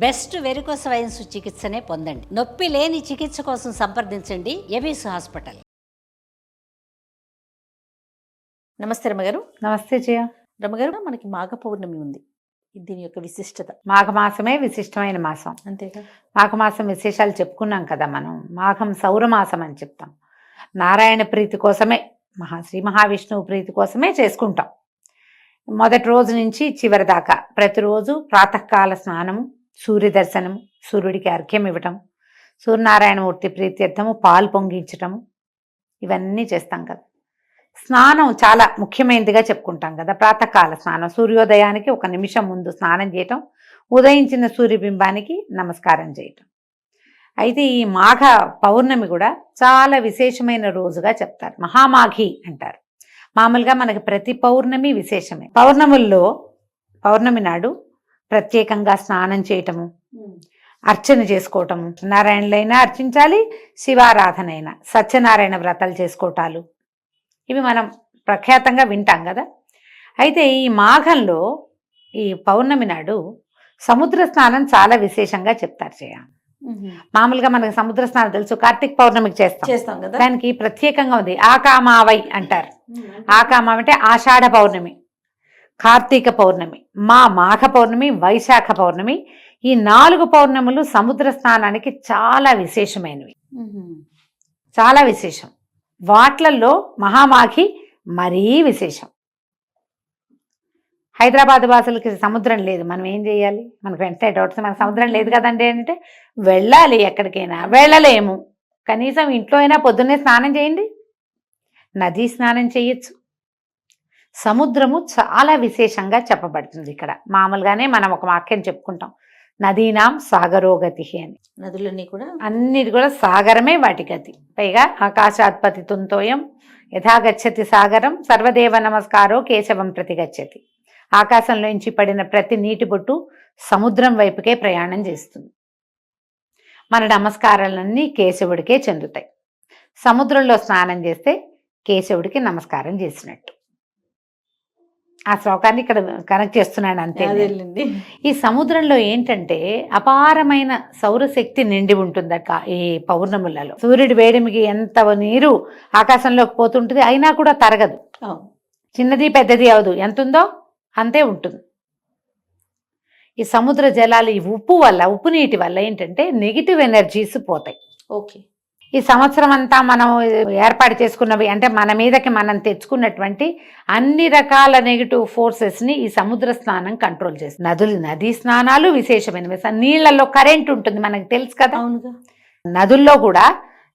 Best varicose veins చికిత్సనే పొందండి. నొప్పి లేని చికిత్స కోసం సంప్రదించండి ఎబిస్ హాస్పిటల్. నమస్తే రమ్మగారు. నమస్తే జయ. రమ్మగారు, మనకి మాఘ పౌర్ణమి ఉంది. దీని యొక్క విశిష్టత. మాఘమాసమే విశిష్టమైన మాసం. అంతేగా, మాఘమాసం విశేషాలు చెప్పుకున్నాం కదా మనం. మాఘం సౌరమాసం అని చెప్తాం. నారాయణ ప్రీతి కోసమే, శ్రీ మహావిష్ణువు ప్రీతి కోసమే చేసుకుంటాం. మొదటి రోజు నుంచి చివరి దాకా ప్రతిరోజు ప్రాతకాల స్నానము, సూర్య దర్శనము, సూర్యుడికి అర్ఘ్యం ఇవ్వటం, సూర్యనారాయణమూర్తి ప్రీత్యర్థము పాలు పొంగించటము, ఇవన్నీ చేస్తాం కదా. స్నానం చాలా ముఖ్యమైనదిగా చెప్పుకుంటాం కదా. ప్రాతకాల స్నానం, సూర్యోదయానికి 1 నిమిషం ముందు స్నానం చేయటం, ఉదయించిన సూర్యబింబానికి నమస్కారం చేయటం. అయితే ఈ మాఘ పౌర్ణమి కూడా చాలా విశేషమైన రోజుగా చెప్తారు. మహామాఘి అంటారు. మామూలుగా మనకి ప్రతి పౌర్ణమి విశేషమే. పౌర్ణమి నాడు ప్రత్యేకంగా స్నానం చేయటము, అర్చన చేసుకోవటము, నారాయణులైనా అర్చించాలి, శివారాధన అయినా, సత్యనారాయణ వ్రతాలు చేసుకోవటాలు, ఇవి మనం ప్రఖ్యాతంగా వింటాం కదా. అయితే ఈ మాఘంలో ఈ పౌర్ణమి నాడు సముద్ర స్నానం చాలా విశేషంగా చెప్తారు చేయ. మామూలుగా మనకి సముద్ర స్నానం తెలుసు, కార్తీక పౌర్ణమికి చేస్తాం కదా. దానికి ప్రత్యేకంగా ఉంది. ఆకామావై అంటారు. ఆకామ అంటే ఆషాఢ పౌర్ణమి, కార్తీక పౌర్ణమి, మాఘ పౌర్ణమి, వైశాఖ పౌర్ణమి, ఈ 4 పౌర్ణములు సముద్ర స్నానానికి చాలా విశేషమైనవి. చాలా విశేషం. వాట్లల్లో మహామాఘి మరీ విశేషం. హైదరాబాద్ వాసులకి సముద్రం లేదు, మనం ఏం చేయాలి? మనకు వెంటనే డౌట్స్, మనకు సముద్రం లేదు కదండి అంటే వెళ్ళాలి. ఎక్కడికైనా వెళ్ళలేము, కనీసం ఇంట్లో అయినా పొద్దున్నే స్నానం చేయండి, నదీ స్నానం చేయొచ్చు. సముద్రము చాలా విశేషంగా చెప్పబడుతుంది ఇక్కడ. మామూలుగానే మనం ఒక వాక్యం చెప్పుకుంటాం, నదీనాం సాగరోగతి అని. నదులన్నీ కూడా, అన్నిటి కూడా సాగరమే వాటి గతి. పైగా ఆకాశాత్పతి తుంతోయం యథాగచ్చతి సాగరం సర్వదేవ నమస్కారో కేశవం ప్రతిగచ్చతి. ఆకాశంలోంచి పడిన ప్రతి నీటి బొట్టు సముద్రం వైపుకే ప్రయాణం చేస్తుంది. మన నమస్కారాలన్నీ కేశవుడికే చెందుతాయి. సముద్రంలో స్నానం చేస్తే కేశవుడికి నమస్కారం చేసినట్టు. ఆ శ్లోకాన్ని ఇక్కడ కనెక్ట్ చేస్తున్నాను అంతే. ఈ సముద్రంలో ఏంటంటే అపారమైన సౌరశక్తి నిండి ఉంటుందట ఈ పౌర్ణములలో. సూర్యుడి వేడిమికి ఎంత నీరు ఆకాశంలోకి పోతుంటుంది, అయినా కూడా తరగదు. చిన్నది పెద్దది అవదు, ఎంత ఉందో అంతే ఉంటుంది. ఈ సముద్ర జలాలు ఈ ఉప్పు నీటి వల్ల ఏంటంటే నెగిటివ్ ఎనర్జీస్ పోతాయి. ఓకే. ఈ సంవత్సరం అంతా మనం ఏర్పాటు చేసుకున్నవి అంటే మన మీదకి మనం తెచ్చుకున్నటువంటి అన్ని రకాల నెగిటివ్ ఫోర్సెస్ని ఈ సముద్ర స్నానం కంట్రోల్ చేస్తుంది. నదీ స్నానాలు విశేషమైనవి. నీళ్లలో కరెంట్ ఉంటుంది, మనకు తెలుసు కదా. నదుల్లో కూడా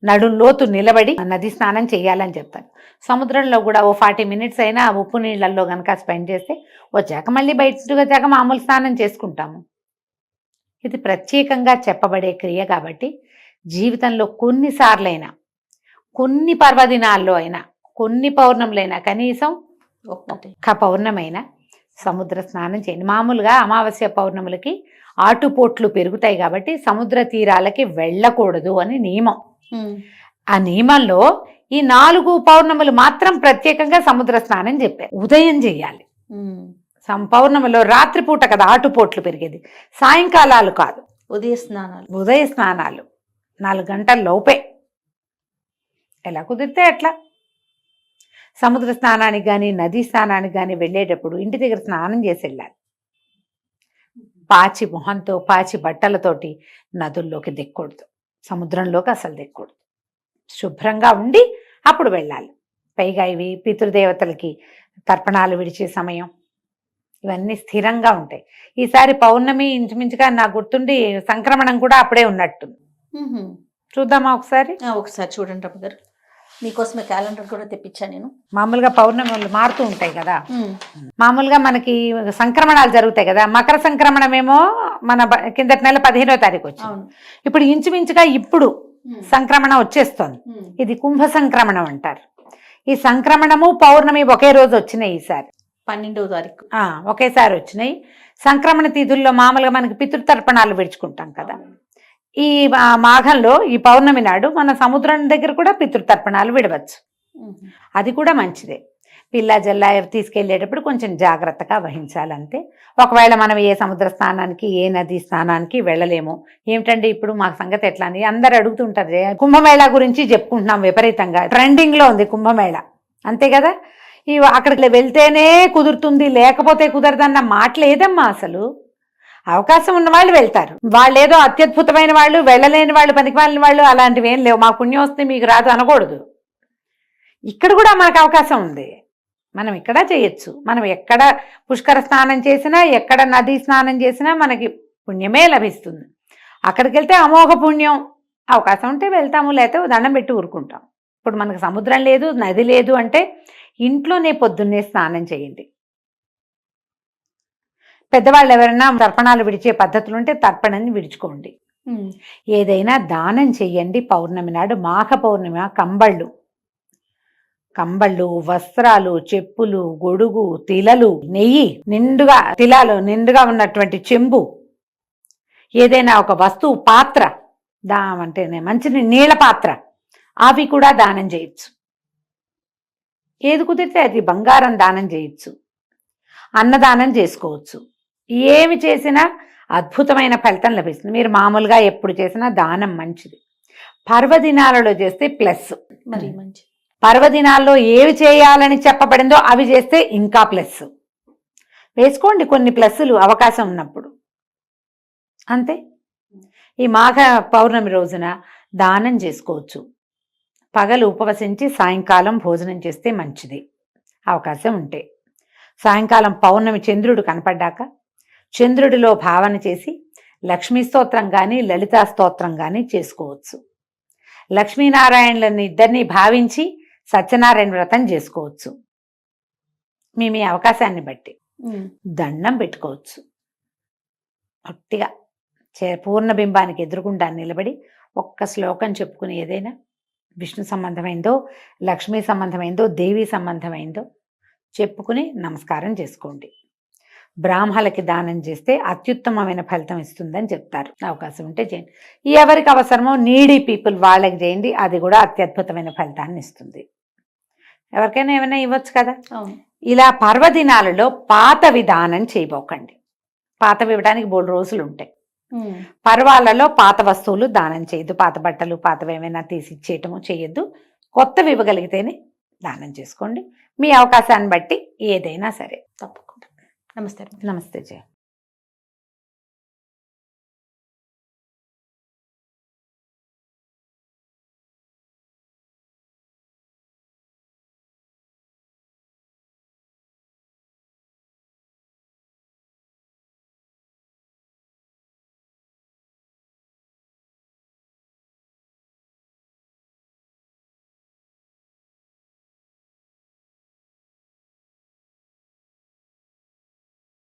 నడుం లోతు నిలబడి నదీ స్నానం చేయాలని చెప్తారు. సముద్రంలో కూడా 40 మినిట్స్ అయినా ఉప్పు నీళ్ళల్లో కనుక స్పెండ్ చేస్తే వచ్చాక మళ్ళీ బయటకు వచ్చాక మామూలు స్నానం చేసుకుంటాము. ఇది ప్రత్యేకంగా చెప్పబడే క్రియ కాబట్టి జీవితంలో కొన్నిసార్లైనా, కొన్ని పర్వదినాల్లో అయినా, కొన్ని పౌర్ణములైనా, కనీసం ఒక్క పౌర్ణమైనా సముద్ర స్నానం చేయండి. మామూలుగా అమావాస్య పౌర్ణములకి ఆటుపోట్లు పెరుగుతాయి కాబట్టి సముద్ర తీరాలకి వెళ్ళకూడదు అని నియమం. ఆ నియమంలో ఈ 4 పౌర్ణములు మాత్రం ప్రత్యేకంగా సముద్ర స్నానం చెప్పారు. ఉదయం చేయాలి. పౌర్ణమిలో రాత్రిపూట కదా ఆటుపోట్లు పెరిగేది, సాయంకాలాలు కాదు. ఉదయ స్నానాలు 4 గంటల లోపే, ఎలా కుదిరితే అట్లా. సముద్ర స్నానానికి కానీ నదీ స్నానానికి కానీ వెళ్ళేటప్పుడు ఇంటి దగ్గర స్నానం చేసి వెళ్ళాలి. పాచి మొహంతో, పాచి బట్టలతోటి నదుల్లోకి దిక్కకూడదు, సముద్రంలోకి అసలు దిక్కకూడదు. శుభ్రంగా ఉండి అప్పుడు వెళ్ళాలి. పైగా ఇవి పితృదేవతలకి తర్పణాలు విడిచే సమయం, ఇవన్నీ స్థిరంగా ఉంటాయి. ఈసారి పౌర్ణమి ఇంచుమించుగా నాకు గుర్తుండి సంక్రమణం కూడా అప్పుడే ఉన్నట్టుంది. చూద్దామా ఒకసారి? చూడండి రమ్మగారు, మీకోసమే క్యాలెండర్ కూడా తెప్పించాను నేను. మామూలుగా పౌర్ణములు మారుతూ ఉంటాయి కదా. మామూలుగా మనకి సంక్రమణాలు జరుగుతాయి కదా. మకర సంక్రమణం ఏమో మన కిందటి నెల 15వ తారీఖు వచ్చింది. ఇప్పుడు ఇంచుమించుగా ఇప్పుడు సంక్రమణ వచ్చేస్తోంది. ఇది కుంభ సంక్రమణం అంటారు. ఈ సంక్రమణము పౌర్ణమి ఒకే రోజు వచ్చినాయి. ఈసారి 12వ తారీఖు ఒకేసారి వచ్చినాయి. సంక్రమణ తిథుల్లో మామూలుగా మనకి పితృతర్పణాలు విడుచుకుంటాం కదా. ఈ మాఘంలో ఈ పౌర్ణమి నాడు మన సముద్రం దగ్గర కూడా పితృతర్పణాలు విడవచ్చు. అది కూడా మంచిదే. పిల్ల జల్ల తీసుకెళ్లేటప్పుడు కొంచెం జాగ్రత్తగా వహించాలంతే. ఒకవేళ మనం ఏ సముద్ర స్నానానికి ఏ నది స్నానానికి వెళ్ళలేము, ఏమిటండి ఇప్పుడు మా సంగతి ఎట్లా అని అందరు అడుగుతుంటారు. కుంభమేళా గురించి చెప్పుకుంటున్నాం, విపరీతంగా ట్రెండింగ్ లో ఉంది కుంభమేళా, అంతే కదా. అక్కడికి వెళ్తేనే కుదురుతుంది లేకపోతే కుదరదన్న మాట లేదమ్మా. అసలు అవకాశం ఉన్న వాళ్ళు వెళ్తారు, వాళ్ళు ఏదో అత్యద్భుతమైన వాళ్ళు, వెళ్ళలేని వాళ్ళు, పనికిమాలిన వాళ్ళు అలాంటివి ఏం లేవు. మా పుణ్యం వస్తే మీకు రాదు అనకూడదు. ఇక్కడ కూడా మనకు అవకాశం ఉంది, మనం ఇక్కడ చేయొచ్చు. మనం ఎక్కడ పుష్కర స్నానం చేసినా, ఎక్కడ నదీ స్నానం చేసినా మనకి పుణ్యమే లభిస్తుంది. అక్కడికి వెళ్తే అమోఘ పుణ్యం. అవకాశం ఉంటే వెళ్తాము, లేకపోతే దండం పెట్టి ఊరుకుంటాం. ఇప్పుడు మనకు సముద్రం లేదు, నది లేదు అంటే ఇంట్లోనే పొద్దున్నే స్నానం చేయండి. పెద్దవాళ్ళు ఎవరైనా తర్పణాలు విడిచే పద్ధతులు ఉంటే తర్పణని విడుచుకోండి. ఏదైనా దానం చెయ్యండి. పౌర్ణమి నాడు, మాఘ పౌర్ణమి, కంబళ్ళు, వస్త్రాలు, చెప్పులు, గొడుగు, తిలలు, నెయ్యి నిండుగా, తిలాలు నిండుగా ఉన్నటువంటి చెంబు, ఏదైనా ఒక వస్తువు, పాత్ర, అంటేనే మంచి నీళ్ళ పాత్ర, అవి కూడా దానం చేయొచ్చు. ఏది కుదిరితే అది. బంగారం దానం చేయొచ్చు, అన్నదానం చేసుకోవచ్చు. ఏమి చేసినా అద్భుతమైన ఫలితం లభిస్తుంది. మీరు మామూలుగా ఎప్పుడు చేసినా దానం మంచిది. పర్వదినాలలో చేస్తే ప్లస్. మరి మంచి పర్వదినాల్లో ఏవి చేయాలని చెప్పబడిందో అవి చేస్తే ఇంకా ప్లస్. వేసుకోండి కొన్ని ప్లస్సులు అవకాశం ఉన్నప్పుడు, అంతే. ఈ మాఘ పౌర్ణమి రోజున దానం చేసుకోవచ్చు. పగలు ఉపవసించి సాయంకాలం భోజనం చేస్తే మంచిది అవకాశం ఉంటే. సాయంకాలం పౌర్ణమి చంద్రుడు కనపడ్డాక చంద్రుడిలో భావన చేసి లక్ష్మీ స్తోత్రం కానీ లలితా స్తోత్రం కానీ చేసుకోవచ్చు. లక్ష్మీనారాయణులని ఇద్దరిని భావించి సత్యనారాయణ వ్రతం చేసుకోవచ్చు. మీ అవకాశాన్ని బట్టి దండం పెట్టుకోవచ్చు. గట్టిగా పూర్ణబింబానికి ఎదురుగుండా నిలబడి ఒక్క శ్లోకం చెప్పుకుని, ఏదైనా విష్ణు సంబంధమైందో, లక్ష్మీ సంబంధమైందో, దేవీ సంబంధమైందో చెప్పుకుని నమస్కారం చేసుకోండి. బ్రాహ్మణులకి దానం చేస్తే అత్యుత్తమమైన ఫలితం ఇస్తుందని చెప్తారు. అవకాశం ఉంటే చేయండి. ఎవరికి అవసరమో నీడీ పీపుల్ వాళ్ళకి చేయండి, అది కూడా అత్యద్భుతమైన ఫలితాన్ని ఇస్తుంది. ఎవరికైనా ఏమైనా ఇవ్వచ్చు కదా. ఇలా పర్వదినాలలో పాతవి దానం చేయబోకండి. పాతవి ఇవ్వడానికి 3 రోజులు ఉంటాయి. పర్వాలలో పాత వస్తువులు దానం చేయొద్దు. పాత బట్టలు, పాతవి ఏమైనా తీసి ఇచ్చేయటము చేయొద్దు. కొత్తవి ఇవ్వగలిగితేనే దానం చేసుకోండి. మీ అవకాశాన్ని బట్టి ఏదైనా సరే. తప్పకుండా. నమస్తే. నమస్తే జయ.